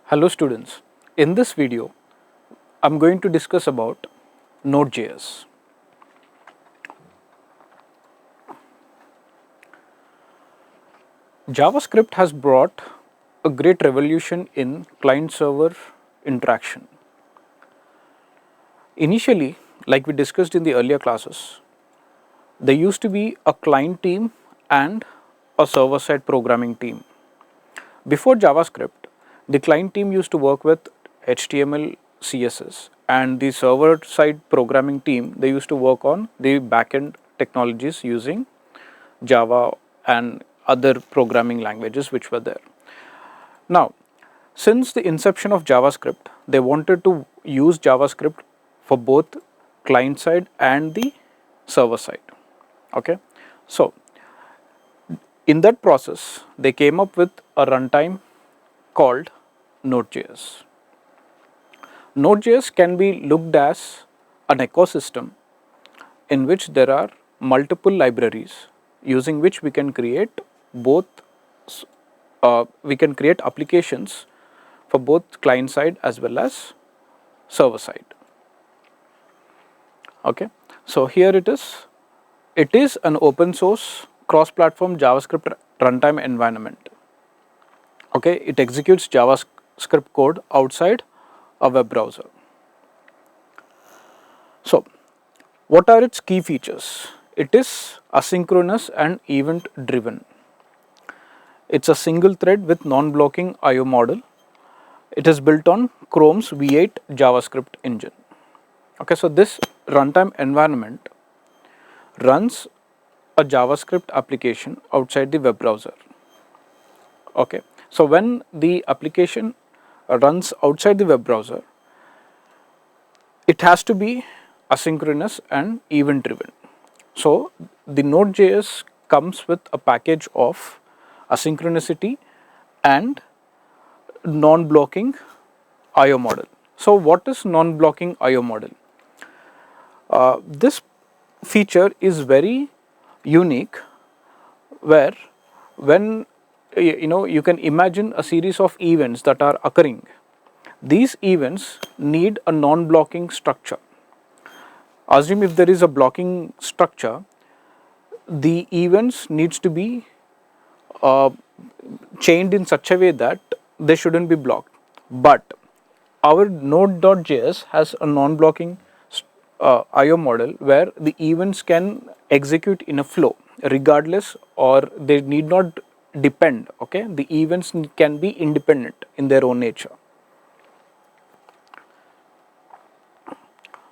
Hello students, in this video I am going to discuss about Node.Js. JavaScript has brought a great revolution in client-server interaction. Initially, like we discussed in the earlier classes, there used to be a client team and a server-side programming team. Before JavaScript, the client team used to work with HTML, CSS, and the server-side programming team, they used to work on the backend technologies using Java and other programming languages which were there. Now, since the inception of JavaScript, they wanted to use JavaScript for both client side and the server side. Okay, so in that process, they came up with a runtime called Node.Js. Node.js can be looked as an ecosystem in which there are multiple libraries using which we can create applications for both client side as well as server side. Okay, so here it is. It is an open source cross-platform JavaScript runtime environment. Okay, it executes JavaScript code outside a web browser. So, what are its key features? It is asynchronous and event driven. It's a single thread with non-blocking I/O model. It is built on Chrome's V8 JavaScript engine. Okay, so this runtime environment runs a JavaScript application outside the web browser. Okay, so when the application runs outside the web browser, it has to be asynchronous and event driven. So the Node.js comes with a package of asynchronicity and non-blocking I/O model. So what is non-blocking I/O model? This feature is very unique, where when you can imagine a series of events that are occurring. These events need a non-blocking structure. Assume if there is a blocking structure, the events needs to be chained in such a way that they shouldn't be blocked. But our Node.js has a non-blocking I/O model where the events can execute in a flow regardless, or they need not depend. Okay, the events can be independent in their own nature.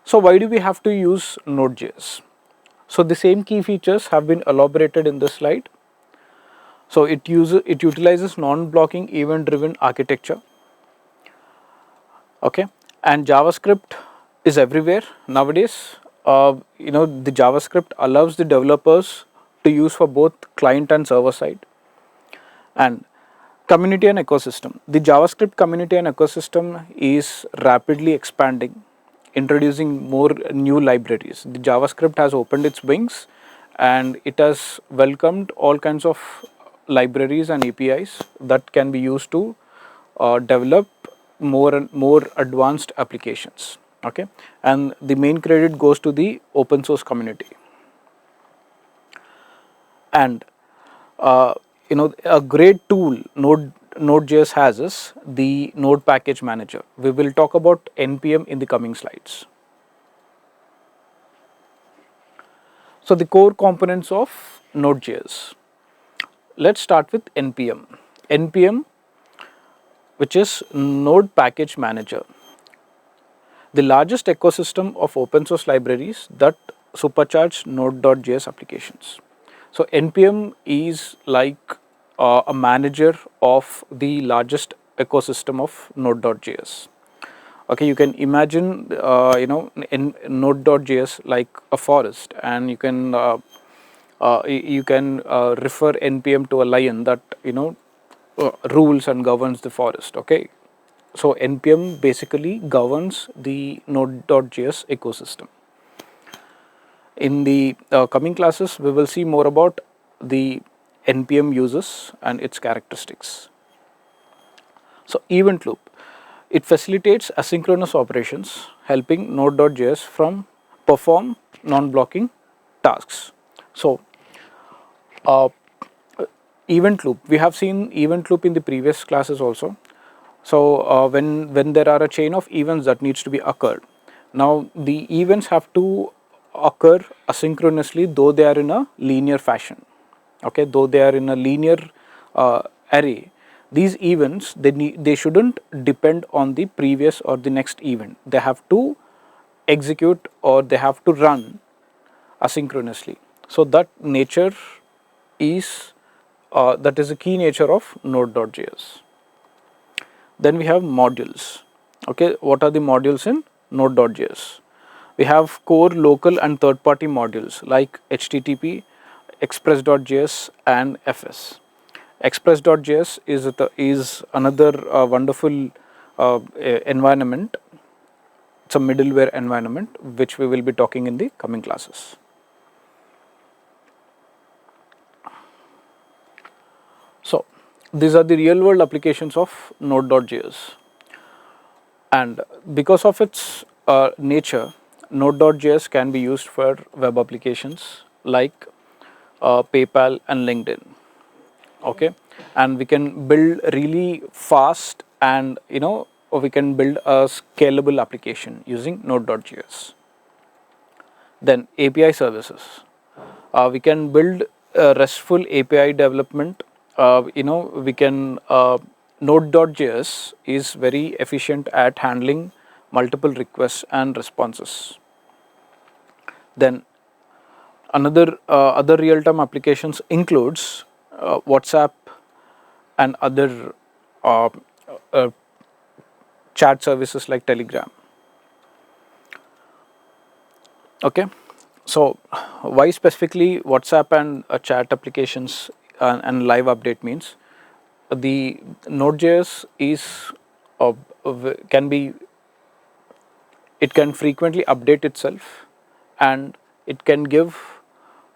So why do we have to use Node.js? So the same key features have been elaborated in this slide. So it utilizes non-blocking event-driven architecture. Okay, and JavaScript is everywhere nowadays. The JavaScript allows the developers to use for both client and server side. And community and ecosystem. The JavaScript community and ecosystem is rapidly expanding, introducing more new libraries. The JavaScript has opened its wings and it has welcomed all kinds of libraries and APIs that can be used to develop more and more advanced applications. Okay, and the main credit goes to the open source community. And a great tool Node.js has is the Node Package Manager. We will talk about NPM in the coming slides. So the core components of Node.js. Let's start with NPM. NPM, which is Node Package Manager, the largest ecosystem of open source libraries that supercharge Node.js applications. So NPM is like a manager of the largest ecosystem of Node.js. Okay, you can imagine in Node.js like a forest, and you can refer NPM to a lion that rules and governs the forest. Okay, so NPM basically governs the Node.js ecosystem. In the coming classes, we will see more about the NPM uses and its characteristics. So event loop. It facilitates asynchronous operations, helping Node.js from perform non-blocking tasks. So, uh, event loop. We have seen event loop in the previous classes also. So, when there are a chain of events that needs to be occurred, now the events have to occur asynchronously, though they are in a linear fashion. Okay, though they are in a linear array, these events they shouldn't depend on the previous or the next event. They have to execute or they have to run asynchronously. So that nature is that is a key nature of Node.js. Then we have modules. Okay, what are the modules in Node.js? We have core, local, and third-party modules like HTTP, Express.js, and FS. Express.js is another wonderful environment. It's a middleware environment which we will be talking in the coming classes. So, these are the real world applications of Node.js, and because of its nature, Node.js can be used for web applications like PayPal and LinkedIn. Okay, and we can build really fast, and we can build a scalable application using Node.js. Then API services. We can build RESTful API development. We can Node.js is very efficient at handling multiple requests and responses. Then other real-time applications includes WhatsApp and other uh, uh, chat services like Telegram. Okay, so why specifically WhatsApp and chat applications and live update means the Node.js is can be, it can frequently update itself, and it can give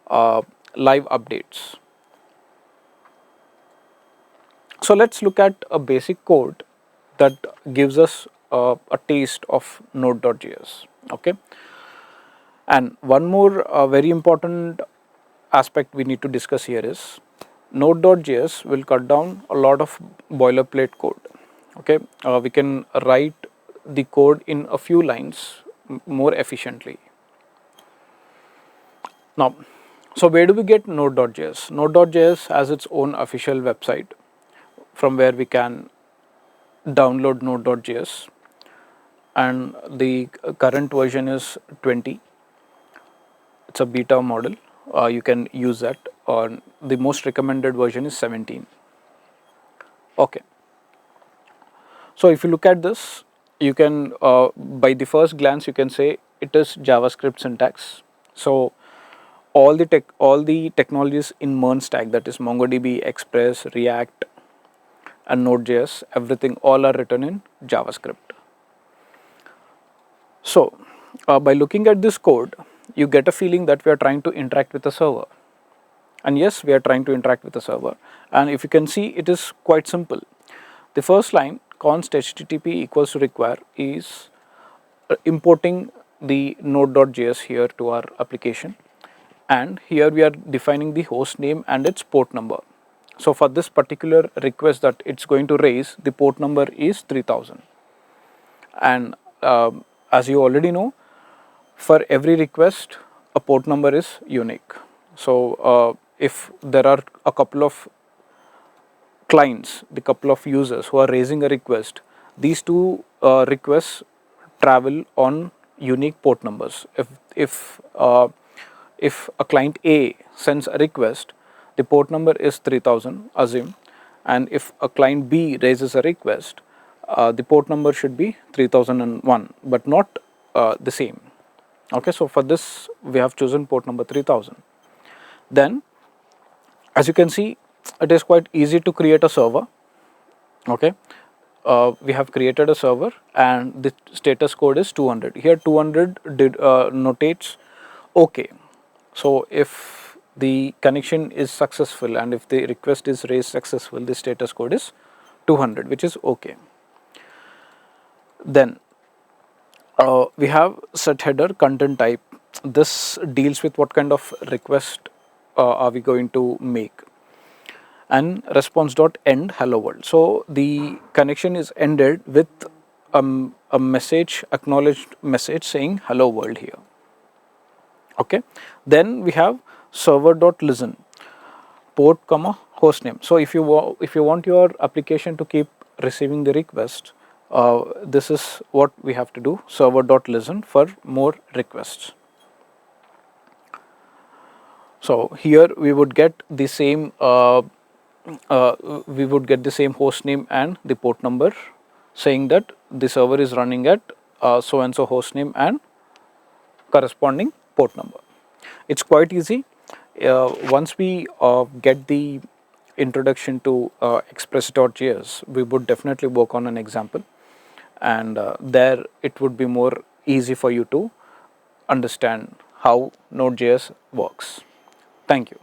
live updates. So let's look at a basic code that gives us a taste of Node.js. Okay, and one more very important aspect we need to discuss here is Node.js will cut down a lot of boilerplate code. Okay, we can write the code in a few lines more efficiently. Now, so where do we get Node.js? Node.js has its own official website from where we can download Node.js, and the current version is 20. It's a beta model. You can use that, or the most recommended version is 17. Okay, so if you look at this, you can by the first glance you can say it is JavaScript syntax. So all the technologies in MERN stack, that is MongoDB, Express, React, and Node.js, everything all are written in JavaScript. So by looking at this code, you get a feeling that we are trying to interact with a server. And yes, we are trying to interact with a server. And if you can see, it is quite simple. The first line, const http equals to require, is importing the node.js here to our application. And here we are defining the host name and its port number. So for this particular request that it's going to raise, the port number is 3000. And as you already know, for every request, a port number is unique. So if there are a couple of clients, the couple of users who are raising a request, these two requests travel on unique port numbers. If a client A sends a request, the port number is 3000, assume, and if a client B raises a request, the port number should be 3001, but not the same. Okay, so for this we have chosen port number 3000. Then, as you can see, it is quite easy to create a server. Okay, we have created a server, and the status code is 200. Here 200 notates okay. So if the connection is successful and if the request is raised successful, the status code is 200, which is okay. Then we have set header content type. This deals with what kind of request are we going to make, and response dot end hello world. So the connection is ended with a message, acknowledged message saying hello world here. Okay. Then we have server dot listen, port comma host name. So if you want your application to keep receiving the request, this is what we have to do, server dot listen for more requests. So here we would get the same host name and the port number, saying that the server is running at so and so host name and corresponding port number. It's quite easy. Once we get the introduction to express.js, we would definitely work on an example, and there it would be more easy for you to understand how Node.js works. Thank you.